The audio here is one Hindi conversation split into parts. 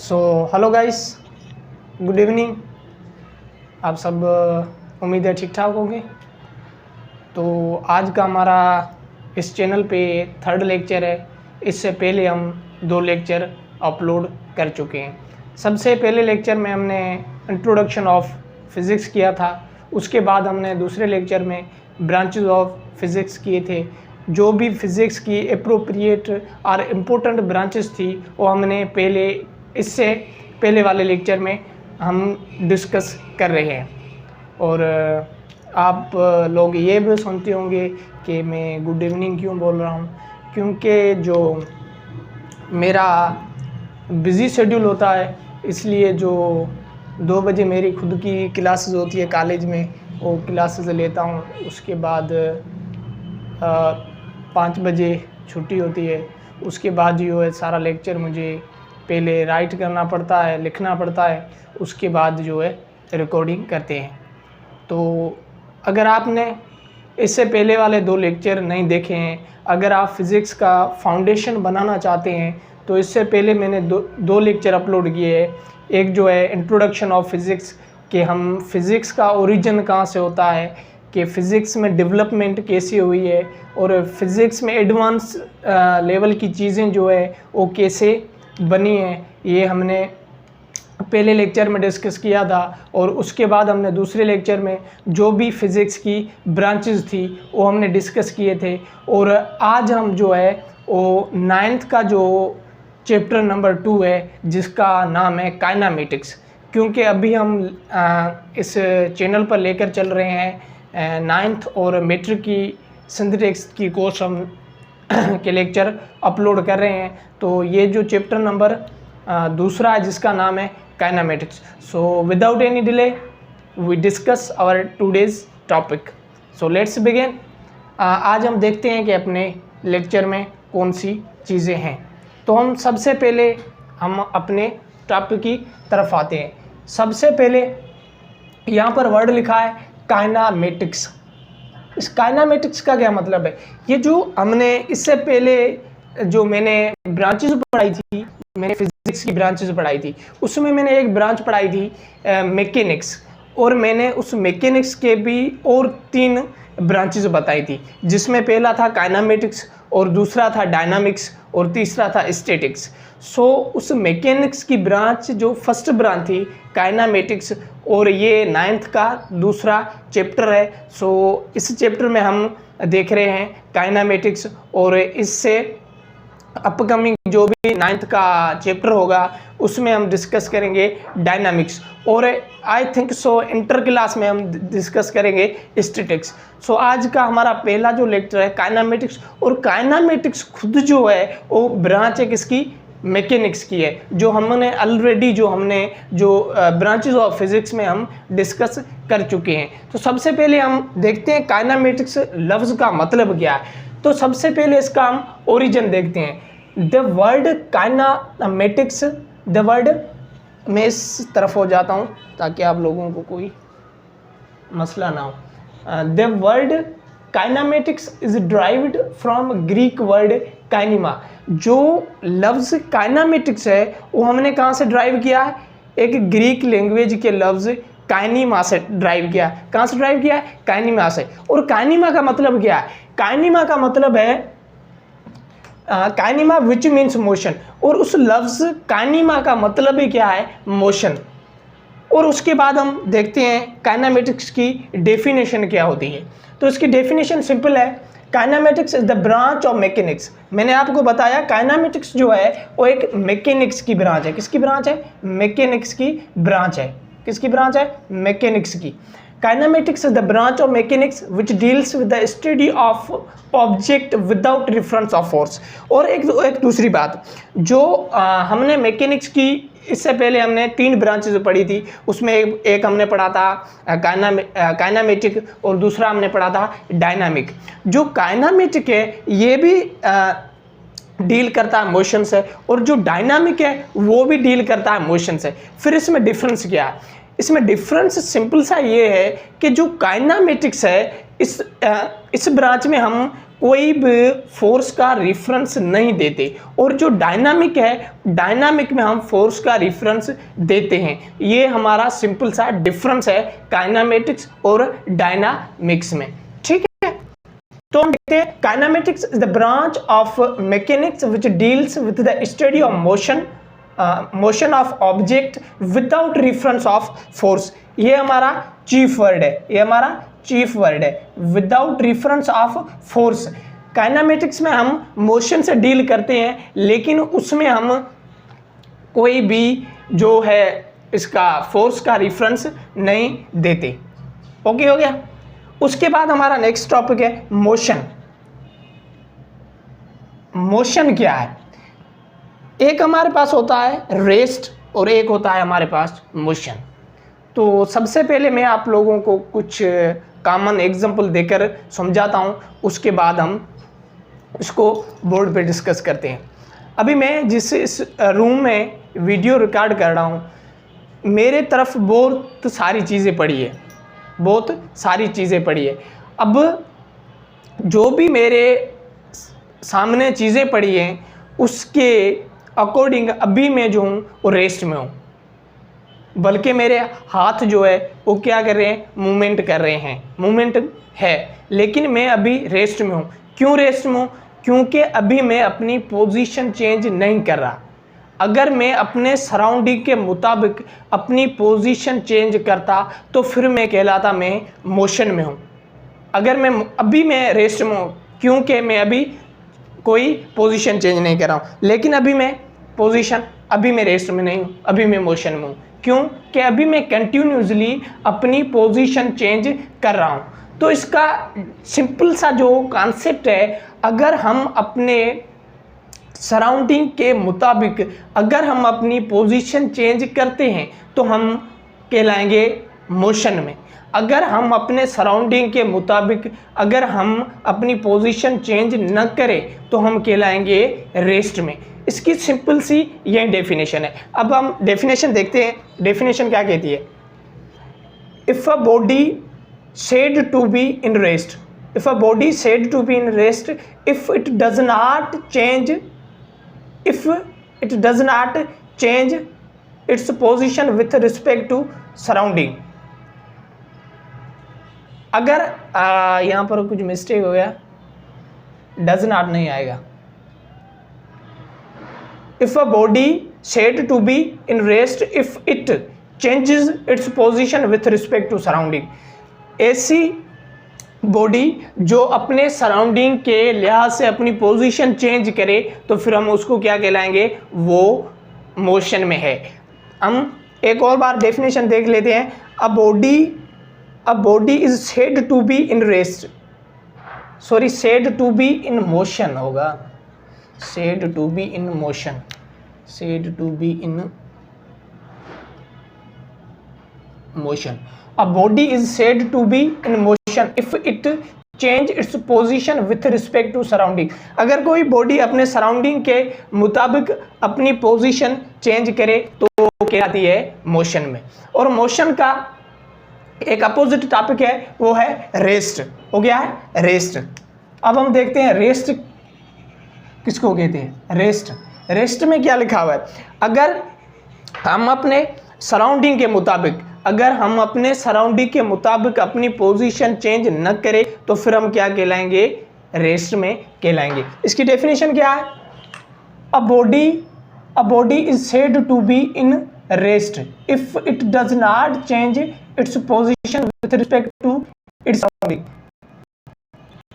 So hello guys, good evening. आप सब उम्मीद है ठीक ठाक होंगे। तो आज का हमारा इस चैनल पे थर्ड लेक्चर है। इससे पहले हम 2 लेक्चर अपलोड कर चुके हैं। सबसे पहले लेक्चर में हमने इंट्रोडक्शन ऑफ फिज़िक्स किया था। उसके बाद हमने दूसरे लेक्चर में ब्रांचेस ऑफ फिज़िक्स किए थे। जो भी फिज़िक्स की अप्रोप्रिएट और इम्पोर्टेंट ब्रांचेस थी वो हमने इससे पहले वाले लेक्चर में हम डिस्कस कर रहे हैं। और आप लोग ये भी सुनते होंगे कि मैं गुड इवनिंग क्यों बोल रहा हूँ, क्योंकि जो मेरा बिज़ी शेड्यूल होता है, इसलिए जो 2 बजे मेरी खुद की क्लासेस होती है कॉलेज में, वो क्लासेस लेता हूँ। उसके बाद 5 बजे छुट्टी होती है। उसके बाद जो है सारा लेक्चर मुझे पहले राइट करना पड़ता है, लिखना पड़ता है, उसके बाद जो है रिकॉर्डिंग करते हैं। तो अगर आपने इससे पहले वाले 2 लेक्चर नहीं देखे हैं, अगर आप फिज़िक्स का फाउंडेशन बनाना चाहते हैं, तो इससे पहले मैंने दो लेक्चर अपलोड किए हैं। एक जो है इंट्रोडक्शन ऑफ फिज़िक्स, कि हम फिज़िक्स का ओरिजिन कहाँ से होता है, कि फ़िज़िक्स में डेवलपमेंट कैसी हुई है, और फिज़िक्स में एडवांस लेवल की चीज़ें जो है वो कैसे बनी है, ये हमने पहले लेक्चर में डिस्कस किया था। और उसके बाद हमने दूसरे लेक्चर में जो भी फिज़िक्स की ब्रांचेस थी वो हमने डिस्कस किए थे। और आज हम जो है वो 9th का जो चैप्टर नंबर 2 है, जिसका नाम है काइनामेटिक्स। क्योंकि अभी हम इस चैनल पर लेकर चल रहे हैं 9th और मैट्रिक की सिंथेटिक्स की कोर्स हम के लेक्चर अपलोड कर रहे हैं। तो ये जो चैप्टर नंबर दूसरा है, जिसका नाम है kinematics. So without any delay we discuss our today's topic. So let's begin. आज हम देखते हैं कि अपने लेक्चर में कौन सी चीज़ें हैं। तो हम सबसे पहले हम अपने टॉपिक की तरफ आते हैं। सबसे पहले यहाँ पर वर्ड लिखा है काइनामेटिक्स। इस काइनामेटिक्स का क्या मतलब है? ये जो हमने इससे पहले जो मैंने ब्रांचेस पढ़ाई थी, मैंने फिजिक्स की ब्रांचेस पढ़ाई थी, उसमें मैंने एक ब्रांच पढ़ाई थी मैकेनिक्स, और मैंने उस मैकेनिक्स के भी और 3 ब्रांचेस बताई थी, जिसमें पहला था काइनामेटिक्स, और दूसरा था डायनामिक्स, और तीसरा था स्टैटिक्स। सो उस मैकेनिक्स की ब्रांच जो फर्स्ट ब्रांच थी काइनामेटिक्स, और ये 9th का दूसरा चैप्टर है। सो इस चैप्टर में हम देख रहे हैं काइनामेटिक्स, और इससे अपकमिंग जो भी 9th का चैप्टर होगा उसमें हम डिस्कस करेंगे डायनामिक्स, और I think so inter class में हम डिस्कस करेंगे स्टैटिक्स। सो आज का हमारा पहला जो लेक्चर है काइनामेटिक्स, और काइनामेटिक्स खुद जो है वो ब्रांच है किसकी? मैकेनिक्स की है, जो हमने ऑलरेडी जो ब्रांचेस ऑफ फिजिक्स में हम डिस्कस कर चुके हैं। तो सबसे पहले हम देखते हैं काइनामेटिक्स लफ्ज़ का मतलब क्या है। तो सबसे पहले इसका हम ओरिजिन देखते हैं। The word kinematics, the word, मैं इस तरफ हो जाता हूँ ताकि आप लोगों को कोई मसला ना हो। The word kinematics is derived from Greek word kinema. जो लफ्ज़ काइनामेटिक्स है वो हमने कहाँ से ड्राइव किया है? एक ग्रीक लैंग्वेज के लफ्ज़ काइनिमा से ड्राइव किया। कहाँ से ड्राइव किया है? काइनिमा से। और काइनिमा का मतलब क्या है? काइनिमा का मतलब है काइनिमा विच मीन्स मोशन, और उस लफ्ज़ काइनिमा का मतलब ही क्या है? मोशन। और उसके बाद हम देखते हैं काइनामेटिक्स की डेफिनेशन क्या होती है। तो इसकी डेफिनेशन सिंपल है, kinematics is the branch of mechanics. मैंने आपको बताया काइनामेटिक्स जो है वो एक मैकेनिक्स की ब्रांच है। किसकी ब्रांच है? मैकेनिक्स की ब्रांच है। किसकी ब्रांच है? मैकेनिक्स की। Kinematics is the branch of mechanics which deals with the study of object without reference of force. और एक दूसरी बात, जो हमने मैकेनिक्स की इससे पहले हमने 3 ब्रांचेज पढ़ी थी। उसमें एक हमने पढ़ा था काइनामेटिक, और दूसरा हमने पढ़ा था डायनामिक। जो काइनामेटिक है ये भी डील करता है मोशन से, और जो डायनामिक है वो भी डील करता है मोशन से। फिर इसमें डिफरेंस क्या है? इसमें डिफरेंस सिंपल सा ये है कि जो काइनामेटिक्स है इस ब्रांच में हम कोई भी फोर्स का रेफरेंस नहीं देते, और जो डायनामिक है, डायनामिक में हम फोर्स का रेफरेंस देते हैं। ये हमारा सिंपल सा डिफरेंस है काइनेमेटिक्स और डायनामिक्स में। ठीक है, तो हम देखते हैं kinematics is the branch of mechanics which deals with the study of motion of object without reference of force. ये हमारा चीफ वर्ड है, ये हमारा चीफ वर्ड है, without reference of force. Kinematics में हम मोशन से डील करते हैं, लेकिन उसमें हम कोई भी जो है इसका फोर्स का रेफरेंस नहीं देते। ओके हो गया। उसके बाद हमारा नेक्स्ट टॉपिक है मोशन। मोशन क्या है? एक हमारे पास होता है रेस्ट और एक होता है हमारे पास मोशन। तो सबसे पहले मैं आप लोगों को कुछ कॉमन एग्जांपल देकर समझाता हूं, उसके बाद हम इसको बोर्ड पे डिस्कस करते हैं। अभी मैं जिस इस रूम में वीडियो रिकॉर्ड कर रहा हूं, मेरे तरफ बहुत सारी चीज़ें पड़ी है, बहुत सारी चीज़ें पड़ी है। अब जो भी मेरे सामने चीज़ें पड़ी हैं उसके अकॉर्डिंग अभी मैं जो हूँ वो रेस्ट में हूँ, बल्कि मेरे हाथ जो है वो क्या कर रहे हैं, मूवमेंट कर रहे हैं, मूवमेंट है, लेकिन मैं अभी रेस्ट में हूँ। क्यों रेस्ट में हूँ? क्योंकि अभी मैं अपनी पोजीशन चेंज नहीं कर रहा। अगर मैं अपने सराउंडिंग के मुताबिक अपनी पोजीशन चेंज करता तो फिर मैं कहलाता मैं मोशन में हूँ। अगर मैं रेस्ट में हूँ क्योंकि मैं अभी कोई पोजीशन चेंज नहीं कर रहा हूँ, लेकिन अभी मैं रेस्ट में नहीं हूँ, अभी मैं मोशन में हूँ। क्यों? कि अभी मैं कंटिन्यूसली अपनी पोजीशन चेंज कर रहा हूँ। तो इसका सिंपल सा जो कॉन्सेप्ट है, अगर हम अपने सराउंडिंग के मुताबिक अगर हम अपनी पोजीशन चेंज करते हैं तो हम कहलाएंगे मोशन में। अगर हम अपने सराउंडिंग के मुताबिक अगर हम अपनी पोजीशन चेंज न करें तो हम कहलाएंगे रेस्ट में। इसकी सिंपल सी यही डेफिनेशन है। अब हम डेफिनेशन देखते हैं, डेफिनेशन क्या कहती है। If a body said to be in rest, if a body said to be in rest, if it does not change its position with respect to surrounding। अगर यहाँ पर कुछ मिस्टेक हो गया, डज नॉट नहीं आएगा। If a body said to be in rest if it changes its position with respect to surrounding। ऐसी बॉडी जो अपने सराउंडिंग के लिहाज से अपनी पोजीशन चेंज करे तो फिर हम उसको क्या कहलाएंगे, वो मोशन में है। हम एक और बार डेफिनेशन देख लेते हैं। A body is said to be in rest, sorry said to be in motion होगा, said to be in motion, said to be in motion. A body is said to be in motion if it change its position with respect to surrounding। अगर कोई बॉडी अपने सराउंडिंग के मुताबिक अपनी पोजीशन चेंज करे तो कहलाती है मोशन में। और मोशन का एक अपोजिट टॉपिक है, वो है रेस्ट। हो गया है रेस्ट। अब हम देखते हैं रेस्ट किसको कहते हैं। रेस्ट में क्या लिखा हुआ है, अगर हम अपने सराउंडिंग के मुताबिक अपनी पोजीशन चेंज न करें तो फिर हम क्या कहलाएंगे, रेस्ट में कहलाएंगे। इसकी डेफिनेशन क्या है, a body is said to be in rest if it does not change its position with respect to its surrounding.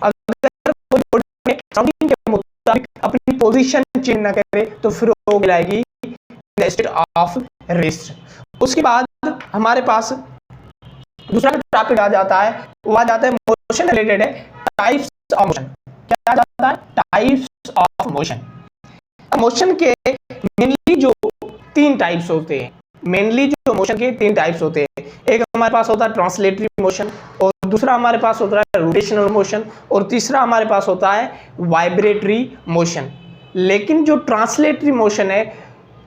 अगर कोई बॉडी सराउंडिंग के मुताबिक अपनी पोजीशन चेंज न करे तो फिर वो कहलाएगी स्टेट ऑफ रेस्ट। उसके बाद हमारे पास दूसरा टॉपिक आ जाता है, वो आ जाता है मोशन रिलेटेड है, टाइप्स ऑफ मोशन। क्या आ जाता है, टाइप्स ऑफ मोशन। मोशन के मेनली जो तीन टाइप्स होते हैं, एक हमारे पास होता है ट्रांसलेटरी मोशन, और दूसरा हमारे पास होता है रोटेशनल मोशन, और तीसरा हमारे पास होता है वाइब्रेटरी मोशन। लेकिन जो ट्रांसलेटरी मोशन है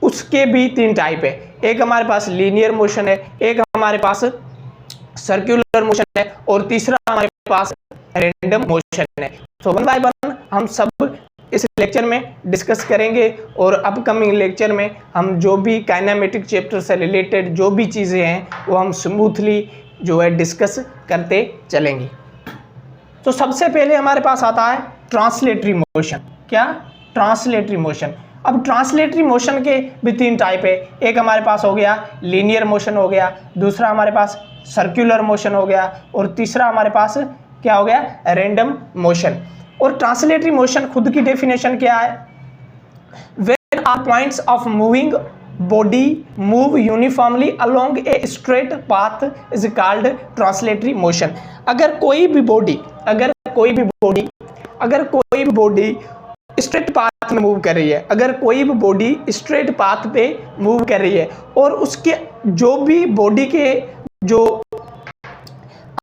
उसके भी तीन टाइप है। एक हमारे पास लीनियर मोशन है, एक हमारे पास सर्कुलर मोशन है, और तीसरा हमारे पास रैंडम मोशन है। तो वन बाय वन हम सब इस लेक्चर में डिस्कस करेंगे, और अपकमिंग लेक्चर में हम जो भी काइनेमेटिक चैप्टर से रिलेटेड जो भी चीज़ें हैं वो हम स्मूथली जो है डिस्कस करते चलेंगे। तो सबसे पहले हमारे पास आता है ट्रांसलेटरी मोशन। क्या? Translatory motion. अब ट्रांसलेटरी मोशन के भी 3 टाइप है। एक हमारे पास हो गया लीनियर मोशन हो गया, दूसरा हमारे पास सर्कुलर मोशन हो गया, और तीसरा हमारे पास क्या हो गया? Random motion. और ट्रांसलेटरी मोशन खुद की डेफिनेशन क्या है? When are points of moving body move uniformly along a straight path is called translatory motion. अगर कोई भी बॉडी स्ट्रेट पाथ में मूव कर रही है, अगर कोई भी बॉडी स्ट्रेट पाथ पे मूव कर रही है, और उसके जो भी बॉडी के जो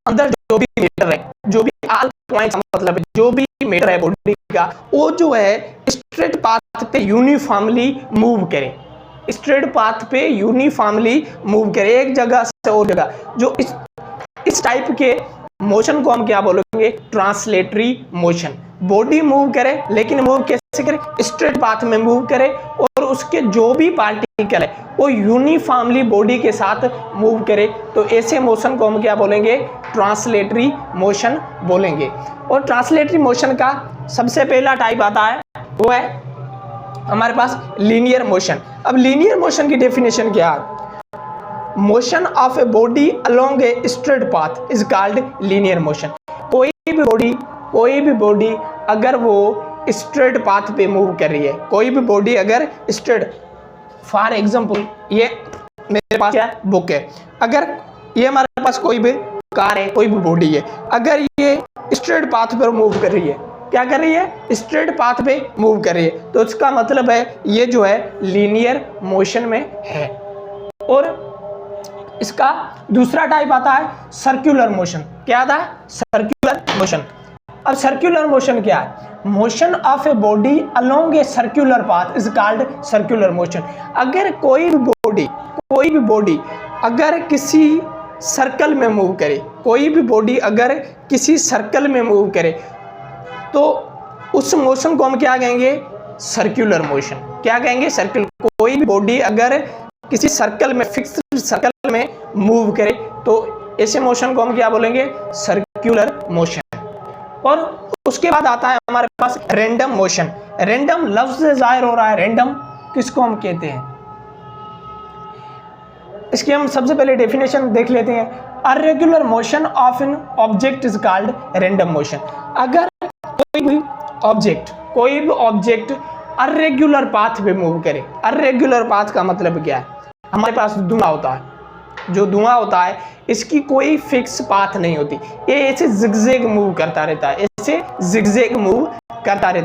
अंदर जो भी मैटर है, जो भी ऑल पॉइंट्स मतलब जो भी मैटर है बॉडी का, वो जो है स्ट्रेट पाथ पे यूनिफॉर्मली मूव करे, स्ट्रेट पाथ पे यूनिफॉर्मली मूव करे, एक जगह से और जगह। जो इस टाइप के मोशन को हम क्या बोलेंगे? Translatory motion. बॉडी मूव करे, लेकिन मूव कैसे करे? स्ट्रेट पाथ में मूव करे, और उसके जो भी पार्टिकल है वो यूनिफॉर्मली बॉडी के साथ मूव करे। तो ऐसे मोशन को हम क्या बोलेंगे? ट्रांसलेटरी मोशन बोलेंगे। और ट्रांसलेटरी मोशन का सबसे पहला टाइप आता है, वो है हमारे पास लीनियर मोशन। अब लीनियर मोशन की डेफिनेशन क्या है? Motion of a body along a straight path is called linear motion. कोई भी बॉडी अगर वो स्ट्रेट पाथ पे मूव कर रही है, कोई भी बॉडी अगर स्ट्रेट, फॉर एग्जांपल ये मेरे पास क्या बुक है, अगर ये हमारे पास कोई भी कार है, कोई भी बॉडी है, अगर ये स्ट्रेट पाथ पर मूव कर रही है, क्या कर रही है? स्ट्रेट पाथ पे मूव कर रही है, तो इसका मतलब है ये जो है लीनियर मोशन में है। और इसका दूसरा टाइप आता है सर्कुलर मोशन। क्या आता है? Circular motion. अब सर्कुलर मोशन क्या है? Motion of a body along a circular path is called circular motion. अगर कोई भी बॉडी अगर किसी सर्कल में मूव करे, कोई भी बॉडी अगर किसी सर्कल में मूव करे, तो उस मोशन को हम क्या कहेंगे? Circular motion. क्या कहेंगे? सर्कुलर। कोई भी बॉडी अगर किसी सर्कल में, फिक्स्ड सर्कल में मूव करे, तो ऐसे मोशन को हम क्या बोलेंगे? Circular motion. और उसके बाद आता है हमारे पास रैंडम मोशन। रैंडम लफ्ज से जाहिर हो रहा है, रैंडम किसको हम कहते हैं? इसकी हम सबसे पहले डेफिनेशन देख लेते हैं। Irregular motion of an object is called random motion. अगर कोई भी ऑब्जेक्ट अरेगुलर पाथ पे मूव करे, अरेगुलर पाथ का मतलब क्या है? हमारे पास धुआं होता है, जो धुआं होता है इसकी कोई फिक्स पाथ नहीं होती, ये ऐसे जिगजैग मूव करता रहता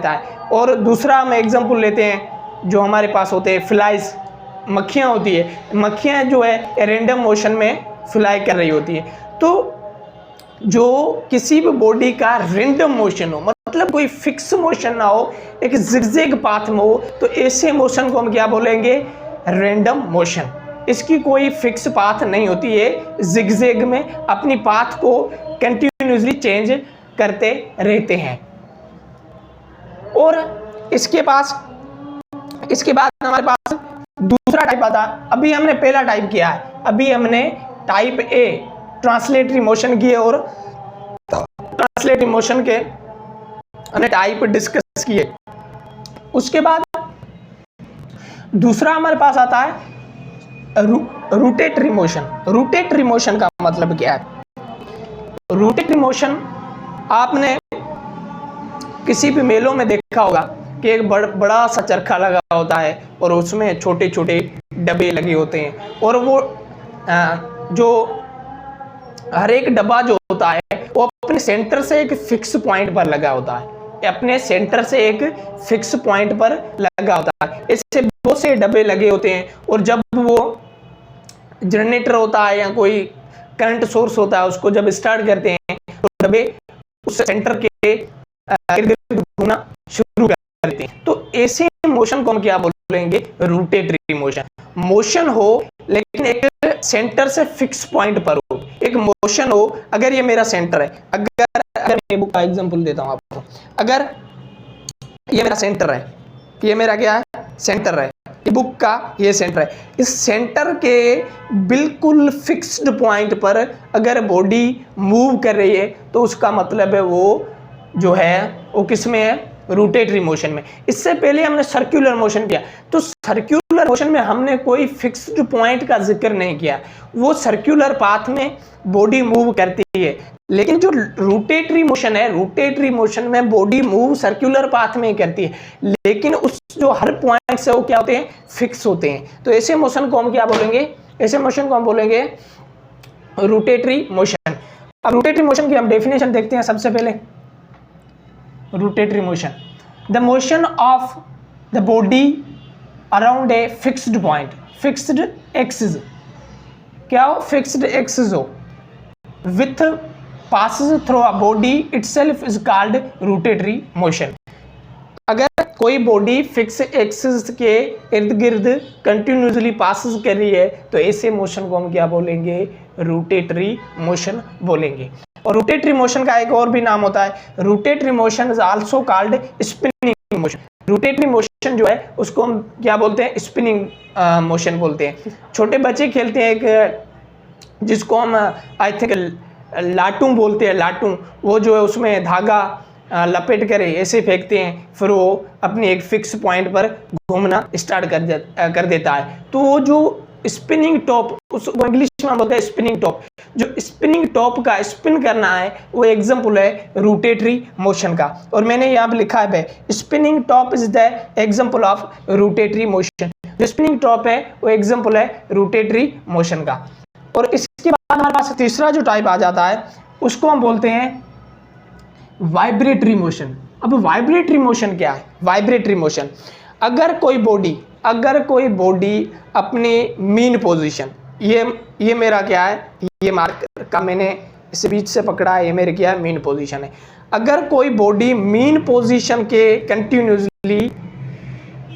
है, और दूसरा हम एग्जांपल लेते हैं, जो हमारे पास होते हैं फ्लाइज, मक्खियाँ होती है, मक्खियाँ जो है रैंडम मोशन में फ्लाई कर रही होती है। तो जो किसी भी बॉडी का रैंडम मोशन हो, मतलब कोई फिक्स मोशन ना हो, एक जिगजैग पाथ में हो, तो ऐसे मोशन को हम क्या बोलेंगे? Random motion. इसकी कोई फिक्स पाथ नहीं होती है, जिगजैग में अपनी पाथ को कंटिन्यूसली चेंज करते रहते हैं। और इसके बाद हमारे पास दूसरा टाइप आता है। अभी हमने पहला टाइप किया है, अभी हमने टाइप ए ट्रांसलेटरी मोशन किए, और ट्रांसलेटरी मोशन के हमने टाइप डिस्कस किए। उसके बाद दूसरा हमारे पास आता है रोटेटरी मोशन। रोटेटरी मोशन का मतलब क्या है? रोटेटरी मोशन आपने किसी भी मेलों में देखा होगा कि एक बड़ा सा चरखा लगा होता है, और उसमें छोटे छोटे डब्बे लगे होते हैं, और वो जो हर एक डब्बा जो होता है वो अपने सेंटर से एक फिक्स पॉइंट पर लगा होता है, अपने सेंटर से एक फिक्स पॉइंट पर लगा होता है। इससे बहुत से डब्बे लगे होते हैं, और जब वो जनरेटर होता है या कोई करंट सोर्स होता है, उसको जब स्टार्ट करते हैं तो डब्बे उस सेंटर के घूमना शुरू करते हैं। तो ऐसे मोशन को हम क्या बोलेंगे? Rotatory motion. मोशन हो लेकिन एक सेंटर से फिक्स पॉइंट पर हो, एक मोशन हो। अगर ये मेरा सेंटर है, अगर मैं बुक का एग्जांपल देता हूँ आपको, अगर ये मेरा सेंटर है, ये मेरा क्या है, सेंटर है, ये बुक का ये सेंटर है, इस सेंटर के बिल्कुल फिक्स्ड पॉइंट पर अगर बॉडी मूव कर रही है तो उसका मतलब है वो जो है वो किस में है, रोटेटरी मोशन में। इससे पहले हमने सर्कुलर मोशन किया, तो सर्कुलर मोशन में हमने कोई फिक्स्ड पॉइंट का जिक्र नहीं किया, वो सर्कुलर पाथ में बॉडी मूव करती है। लेकिन जो रोटेटरी मोशन है, रोटेटरी मोशन में बॉडी मूव सर्कुलर पाथ में ही करती है, लेकिन उस जो हर पॉइंट से वो क्या होते हैं, फिक्स होते हैं। तो ऐसे मोशन को हम क्या बोलेंगे, ऐसे मोशन को हम बोलेंगे रोटेटरी मोशन। अब रोटेटरी मोशन की हम डेफिनेशन देखते हैं। सबसे पहले rotatory motion, the motion of the body around a fixed point, fixed axis, क्या हो, फिक्स्ड एक्सिस हो, with passes through a body itself is called rotatory motion। अगर कोई बॉडी फिक्स एक्सिस के इर्द गिर्द कंटिन्यूसली पासिस कर रही है तो ऐसे मोशन को हम क्या बोलेंगे, रोटेटरी मोशन बोलेंगे। और रोटेटरी मोशन का एक और भी नाम होता है, rotatory motion is also called spinning motion. Rotatory motion जो है उसको हम क्या बोलते हैं, स्पिनिंग मोशन बोलते हैं। छोटे बच्चे खेलते हैं एक, जिसको हम आई थिंक लाटू बोलते हैं, लाटू, वो जो है उसमें धागा लपेट कर ऐसे फेंकते हैं, फिर वो अपनी एक फिक्स पॉइंट पर घूमना स्टार्ट कर देता है। तो वो जो स्पिनिंग टॉप, उसको इंग्लिश में बोलते हैं स्पिनिंग टॉप, जो स्पिनिंग टॉप का स्पिन करना है वो एग्जांपल है रोटेटरी मोशन का। और मैंने यहाँ पे लिखा है spinning top is the example of rotatory motion. जो स्पिनिंग टॉप है वो एग्जांपल है रोटेटरी मोशन का। और इसके बाद हमारे पास तीसरा जो टाइप आ जाता है उसको हम बोलते हैं वाइब्रेटरी मोशन। अब वाइब्रेटरी मोशन क्या है, वाइब्रेटरी मोशन, अगर कोई बॉडी अपनी मीन पोजीशन, ये मेरा क्या है, ये मार्कर का मैंने इस बीच से पकड़ा है, ये मेरे क्या है, मीन पोजीशन है। अगर कोई बॉडी मीन पोजीशन के कंटिन्यूसली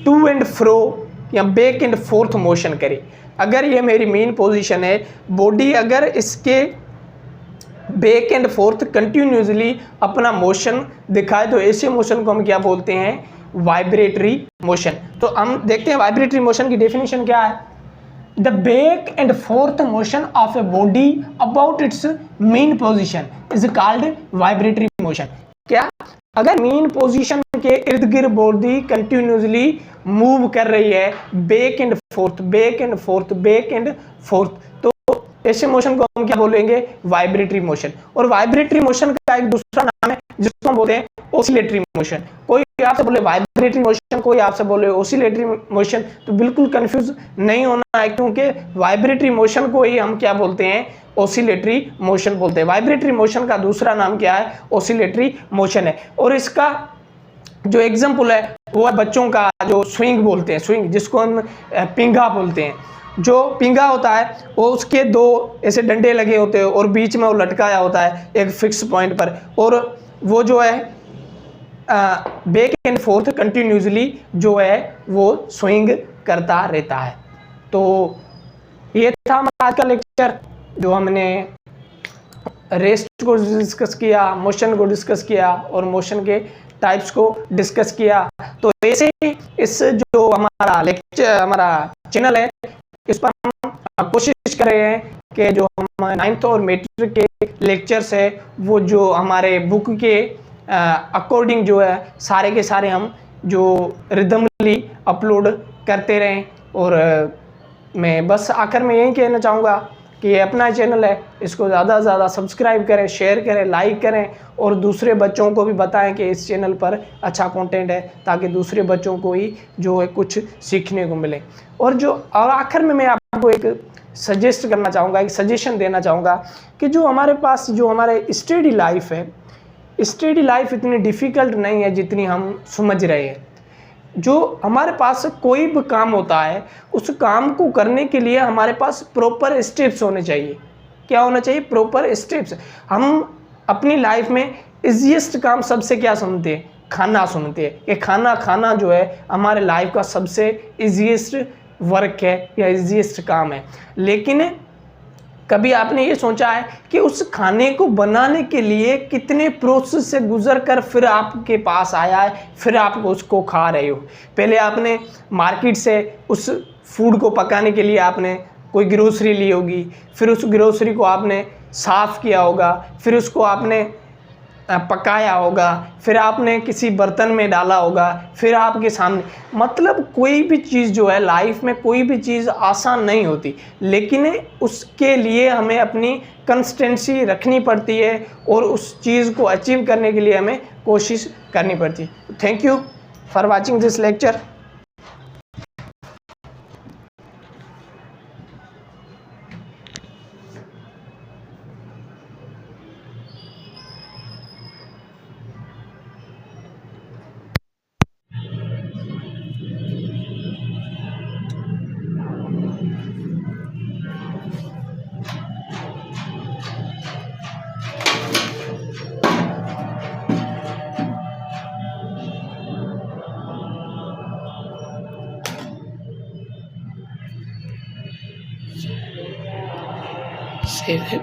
टू एंड फ्रो या बैक एंड फोर्थ मोशन करे, अगर ये मेरी मीन पोजीशन है, बॉडी अगर इसके बैक एंड फोर्थ कंटिन्यूसली अपना मोशन दिखाए तो ऐसे मोशन को हम क्या बोलते हैं, वाइब्रेटरी मोशन। तो हम देखते हैं वाइब्रेटरी मोशन की डेफिनेशन क्या है, the back and fourth motion of a body about it's mean position is called vibratory motion. क्या, अगर मीन पोजीशन के इर्द गिर्द बॉडी कंटिन्यूसली मूव कर रही है, back and fourth, back and fourth, back and fourth, तो ऐसे मोशन को हम क्या बोलेंगे, वाइब्रेटरी मोशन। और वाइब्रेटरी मोशन का एक दूसरा नाम है जिसको हम बोलते हैं ओसिलेटरी मोशन। कोई आपसे बोले वाइब्रेटरी मोशन, कोई आपसे बोले ओसिलेटरी मोशन, तो बिल्कुल कंफ्यूज नहीं होना है, क्योंकि वाइब्रेटरी मोशन को ही हम क्या बोलते हैं, ओसिलेटरी मोशन बोलते हैं। वाइब्रेटरी मोशन का दूसरा नाम क्या है, ओसिलेटरी मोशन है। और इसका जो एग्जाम्पल है वो है बच्चों का जो स्विंग बोलते हैं, स्विंग जिसको हम पिंगा बोलते हैं। जो पिंगा होता है वो उसके दो ऐसे डंडे लगे होते हैं और बीच में वो लटकाया होता है एक फिक्स पॉइंट पर, और वो जो है बैक एंड फोर्थ कंटिन्यूसली जो है वो स्विंग करता रहता है। तो ये था हमारा आज का लेक्चर, जो हमने रेस्ट को डिस्कस किया, मोशन को डिस्कस किया और मोशन के टाइप्स को डिस्कस किया। तो ऐसे इस जो हमारा लेक्चर, हमारा चैनल है, इस पर हम कोशिश कर रहे हैं कि जो हम 9th और मैट्रिक के लेक्चर्स है वो जो हमारे बुक के अकॉर्डिंग जो है सारे के सारे हम जो रिदमली अपलोड करते रहें। और मैं बस आखिर में यही कहना चाहूँगा कि ये अपना चैनल है, इसको ज़्यादा से ज़्यादा सब्सक्राइब करें, शेयर करें, लाइक करें और दूसरे बच्चों को भी बताएं कि इस चैनल पर अच्छा कंटेंट है, ताकि दूसरे बच्चों को ही जो है कुछ सीखने को मिले। और आखिर में मैं आपको एक सजेस्ट करना चाहूँगा, एक सजेशन देना चाहूँगा कि जो हमारे पास जो हमारे स्टडी लाइफ है, स्टडी लाइफ इतनी डिफ़िकल्ट नहीं है जितनी हम समझ रहे हैं। जो हमारे पास कोई भी काम होता है उस काम को करने के लिए हमारे पास प्रॉपर स्टेप्स होने चाहिए। क्या होना चाहिए? Proper steps. हम अपनी लाइफ में इजीएस्ट काम सबसे क्या सुनते हैं? खाना सुनते हैं। ये खाना खाना जो है हमारे लाइफ का सबसे इजीएस्ट वर्क है या ईजीएस्ट काम है। लेकिन कभी आपने ये सोचा है कि उस खाने को बनाने के लिए कितने प्रोसेस से गुजर कर फिर आपके पास आया है, फिर आप उसको खा रहे हो। पहले आपने मार्केट से उस फूड को पकाने के लिए आपने कोई ग्रोसरी ली होगी, फिर उस ग्रोसरी को आपने साफ़ किया होगा, फिर उसको आपने पकाया होगा, फिर आपने किसी बर्तन में डाला होगा, फिर आपके सामने। मतलब कोई भी चीज़ जो है लाइफ में, कोई भी चीज़ आसान नहीं होती, लेकिन उसके लिए हमें अपनी कंसिस्टेंसी रखनी पड़ती है और उस चीज़ को अचीव करने के लिए हमें कोशिश करनी पड़ती है। Thank you for watching this lecture. Save it.